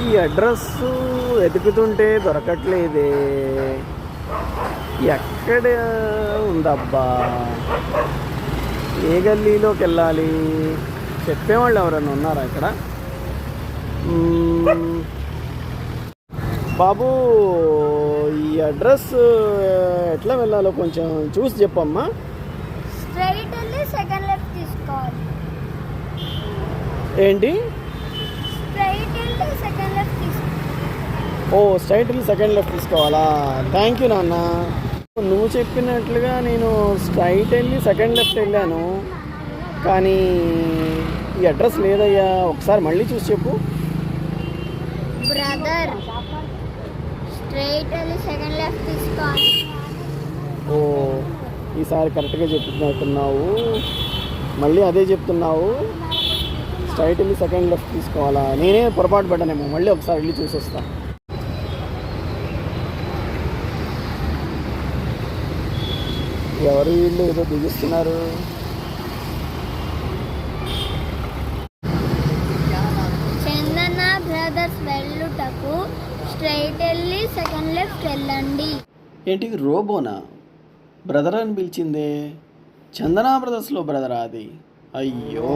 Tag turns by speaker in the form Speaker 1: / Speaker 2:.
Speaker 1: ఈ అడ్రస్ వెతుకుతుంటే దొరకట్లేదే. ఎక్కడ ఉందబ్బా? ఏ గల్లీలోకి వెళ్ళాలి? చెప్పేవాళ్ళు ఎవరైనా ఉన్నారా ఇక్కడ? బాబు, ఈ అడ్రస్ ఎట్లా వెళ్ళాలో కొంచెం చూసి చెప్పమ్మా.
Speaker 2: స్ట్రైట్ వెళ్ళి సెకండ్ లెఫ్ట్ తీసుకోవాలి.
Speaker 1: ఏంటి?
Speaker 2: స్ట్రైట్ వెళ్ళి సెకండ్ లెఫ్ట్ తీసుకోవాలి.
Speaker 1: ఓ, స్ట్రైట్ వెళ్ళి సెకండ్ లెఫ్ట్ తీసుకోవాలా? థ్యాంక్ యూ నాన్న. నువ్వు చెప్పినట్లుగా నేను స్ట్రైట్ వెళ్ళి సెకండ్ లెఫ్ట్ వెళ్ళాను, కానీ ఈ అడ్రస్ లేదయ్యా. ఒకసారి మళ్ళీ చూసి చెప్పు.
Speaker 2: బ్రదర్, స్ట్రైట్ వెళ్ళి సెకండ్ లెఫ్ట్ తీసుకోవాలి.
Speaker 1: ఓ, ఈసారి కరెక్ట్గా చెప్తున్నట్టున్నావు. మళ్ళీ అదే చెప్తున్నావు. స్ట్రైట్ వెళ్ళి సెకండ్ లెఫ్ట్ తీసుకోవాలా? నేనే పొరపాటు పడ్డానేమో. మళ్ళీ ఒకసారి వెళ్ళి చూసి వస్తా. ఎవరు వీళ్ళు? ఏదో దిగిస్తున్నారు.
Speaker 2: చందన బ్రదర్స్ వెళ్ళుటకు స్ట్రైట్ వెళ్ళి సెకండ్ లెఫ్ట్ వెళ్ళండి.
Speaker 1: ఏంటి రోబోనా? బ్రదర్ అని పిలిచిందే. చందనా బ్రదర్స్లో బ్రదరా అది? అయ్యో.